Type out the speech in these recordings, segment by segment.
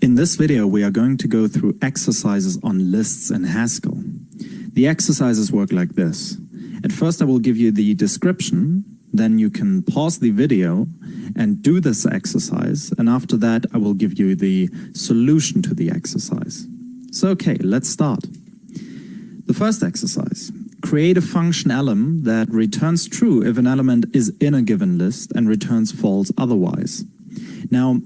In this video, we are going to go through exercises on lists in Haskell. The exercises work like this. At first, I will give you the description, then you can pause the video and do this exercise, and after that, I will give you the solution to the exercise. So, okay, let's start. The first exercise. Create a function elem that returns true if an element is in a given list and returns false otherwise. Now,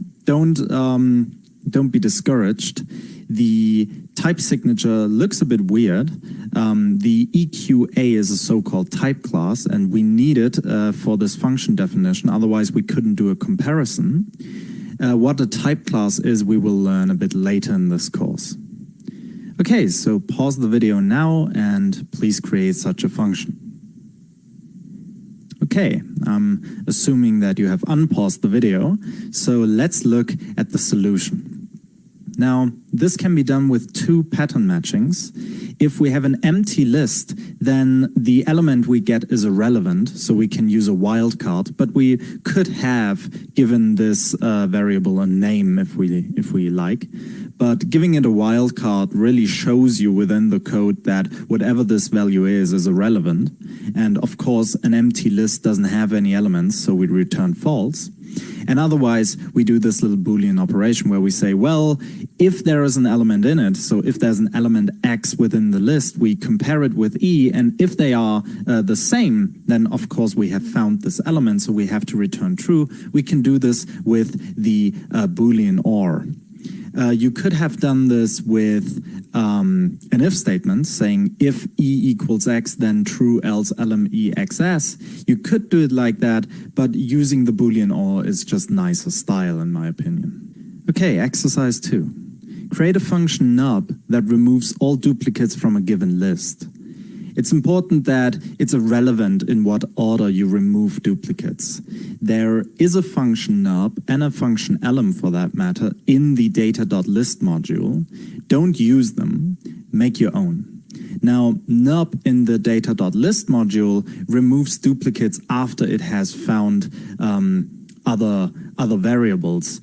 don't be discouraged. The type signature looks a bit weird. The EQA is a so-called type class, and we need it for this function definition, otherwise we couldn't do a comparison. What a type class is, we will learn a bit later in this course. Okay, so pause the video now and please create such a function. Okay, I'm assuming that you have unpaused the video, so let's look at the solution. Now, this can be done with two pattern matchings. If we have an empty list, then the element we get is irrelevant, so we can use a wildcard, but we could have given this variable a name if we like. But giving it a wildcard really shows you within the code that whatever this value is irrelevant. And of course, an empty list doesn't have any elements, so we return false. And otherwise, we do this little Boolean operation where we say, well, if there is an element in it, so if there's an element X within the list, we compare it with E, and if they are the same, then of course we have found this element, so we have to return true. We can do this with the Boolean OR. You could have done this with an if statement, saying if E equals X, then true, else elem E XS. You could do it like that, but using the Boolean OR is just nicer style, in my opinion. Okay, exercise 2. Create a function nub that removes all duplicates from a given list. It's important that it's irrelevant in what order you remove duplicates. There is a function nub and a function elem for that matter in the data.list module. Don't use them, make your own. Now, nub in the data.list module removes duplicates after it has found other variables.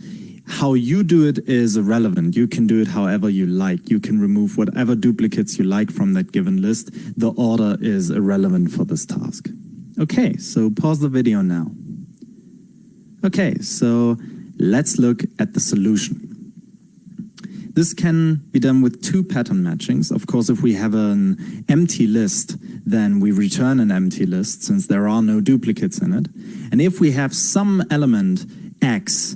How you do it is irrelevant. You can do it however you like. You can remove whatever duplicates you like from that given list. The order is irrelevant for this task. Okay, so pause the video now. Okay, so let's look at the solution. This can be done with two pattern matchings. Of course, if we have an empty list, then we return an empty list since there are no duplicates in it. And if we have some element X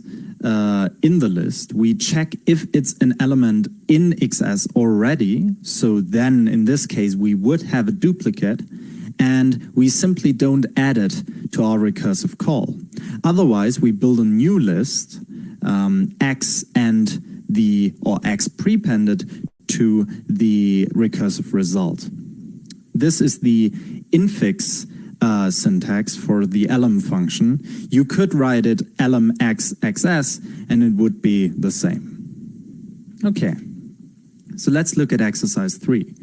in the list, we check if it's an element in XS already, so then in this case we would have a duplicate, and we simply don't add it to our recursive call. Otherwise, we build a new list, X and X prepended to the recursive result. This is the infix syntax for the elem function. You could write it elem x xs and it would be the same. Okay, so let's look at exercise 3.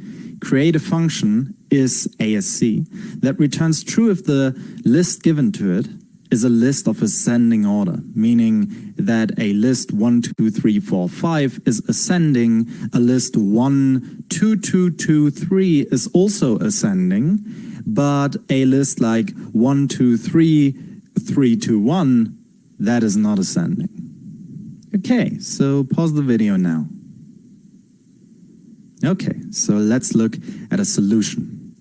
Create a function is ASC that returns true if the list given to it is a list of ascending order, meaning that a list 1, 2, 3, 4, 5 is ascending, a list 1, 2, 2, 2, 3 is also ascending, but a list like 1, 2, 3, 3, 2, 1, that is not ascending. Okay, so pause the video now. Okay, so let's look at a solution.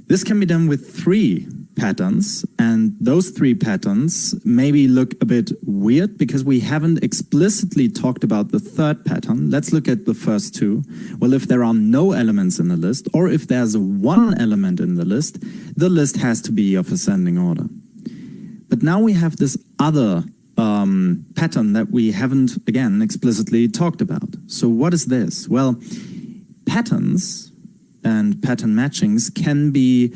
This can be done with 3 patterns, and those 3 patterns maybe look a bit weird because we haven't explicitly talked about the third pattern. Let's look at the first 2. Well, if there are no elements in the list, or if there's one element in the list has to be of ascending order. But now we have this other pattern that we haven't, again, explicitly talked about. So what is this? Well, patterns and pattern matchings can be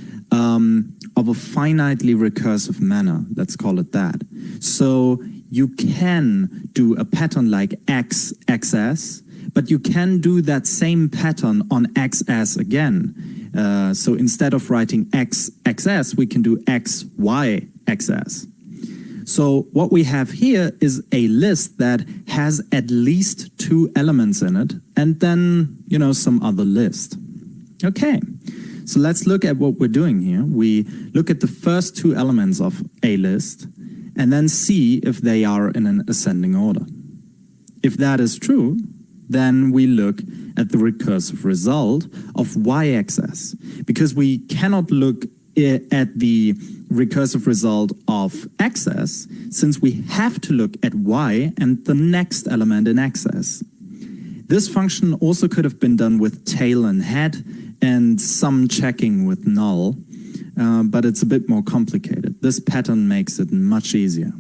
of a finitely recursive manner, let's call it that. So you can do a pattern like X, XS, but you can do that same pattern on XS again. So instead of writing X, XS, we can do X, Y, XS. So what we have here is a list that has at least 2 elements in it, and then, some other list. Okay, so let's look at what we're doing here. We look at the first 2 elements of a list, and then see if they are in an ascending order. If that is true, then we look at the recursive result of y-axis, because we cannot look at the recursive result of access, since we have to look at y and the next element in access. This function also could have been done with tail and head and some checking with null, but it's a bit more complicated. This pattern makes it much easier.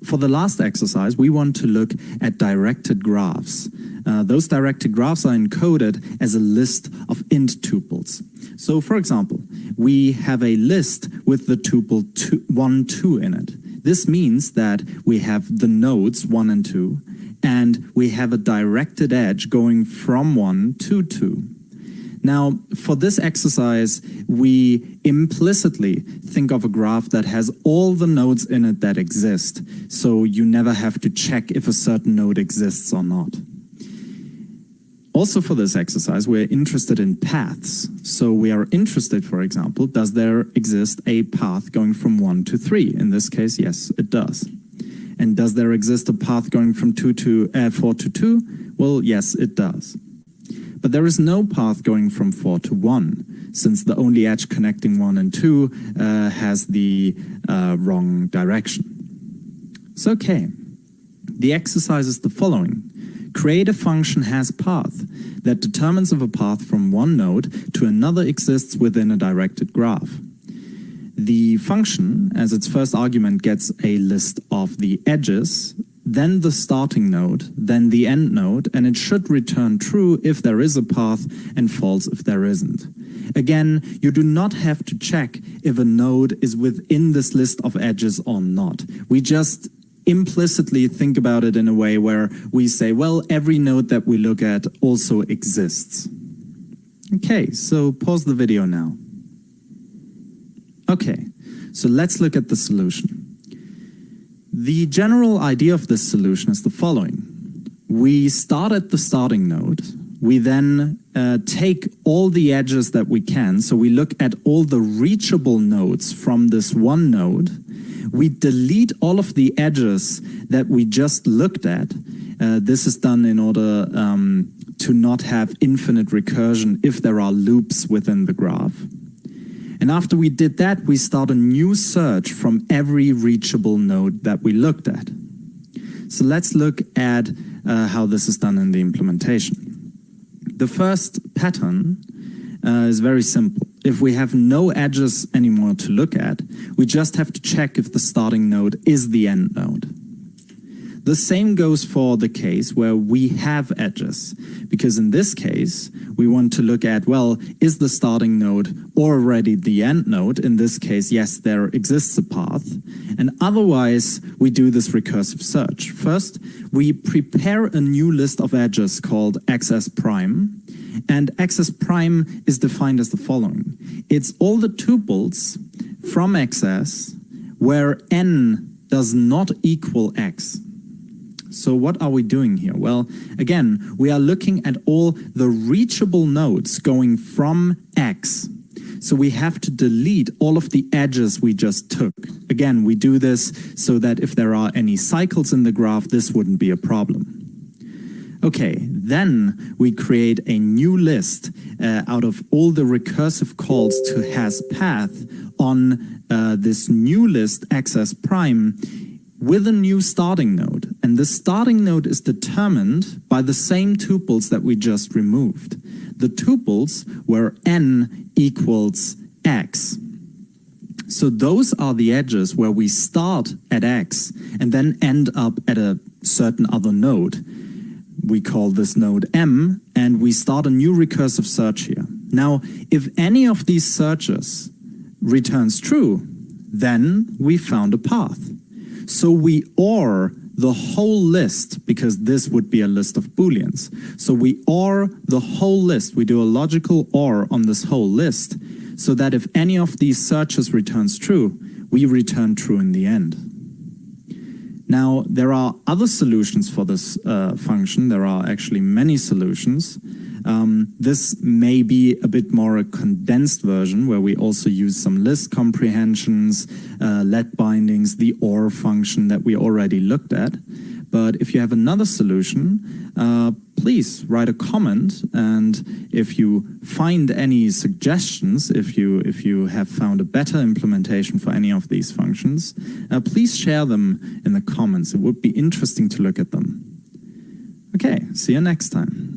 For the last exercise, we want to look at directed graphs. Those directed graphs are encoded as a list of int tuples. So, for example, we have a list with the tuple 1, 2 in it. This means that we have the nodes 1 and 2, and we have a directed edge going from 1 to 2. Now, for this exercise, we implicitly think of a graph that has all the nodes in it that exist, so you never have to check if a certain node exists or not. Also for this exercise, we're interested in paths. So we are interested, for example, does there exist a path going from 1 to 3? In this case, yes, it does. And does there exist a path going from 4 to 2? Well, yes, it does. But there is no path going from 4 to 1, since the only edge connecting 1 and 2 has the wrong direction. So, okay, the exercise is the following. Create a function hasPath that determines if a path from one node to another exists within a directed graph. The function, as its first argument, gets a list of the edges, then the starting node, then the end node, and it should return true if there is a path and false if there isn't. Again, you do not have to check if a node is within this list of edges or not. We just implicitly think about it in a way where we say, well, every node that we look at also exists. Okay, so pause the video now. Okay, so let's look at the solution. The general idea of this solution is the following. We start at the starting node. We then take all the edges that we can. So we look at all the reachable nodes from this one node. We delete all of the edges that we just looked at. This is done in order to not have infinite recursion if there are loops within the graph. And after we did that, we start a new search from every reachable node that we looked at. So let's look at how this is done in the implementation. The first pattern is very simple. If we have no edges anymore to look at, we just have to check if the starting node is the end node. The same goes for the case where we have edges, because in this case, we want to look at, well, is the starting node already the end node? In this case, yes, there exists a path. And otherwise, we do this recursive search. First, we prepare a new list of edges called xs prime. And xs prime is defined as the following. It's all the tuples from xs where n does not equal x. So what are we doing here? Well, again, we are looking at all the reachable nodes going from x. So we have to delete all of the edges we just took. Again, we do this so that if there are any cycles in the graph, this wouldn't be a problem. Okay, then we create a new list out of all the recursive calls to hasPath on this new list xs prime with a new starting node. And the starting node is determined by the same tuples that we just removed. The tuples where n equals x. So those are the edges where we start at x and then end up at a certain other node. We call this node m, and we start a new recursive search here. Now, if any of these searches returns true, then we found a path. So we OR the whole list, because this would be a list of booleans. So we OR the whole list. We do a logical OR on this whole list, so that if any of these searches returns true, we return true in the end. Now, there are other solutions for this function. There are actually many solutions. This may be a bit more a condensed version where we also use some list comprehensions, let bindings, the OR function that we already looked at. But if you have another solution, please write a comment, and if you find any suggestions, if you have found a better implementation for any of these functions, please share them in the comments. It would be interesting to look at them. Okay, see you next time.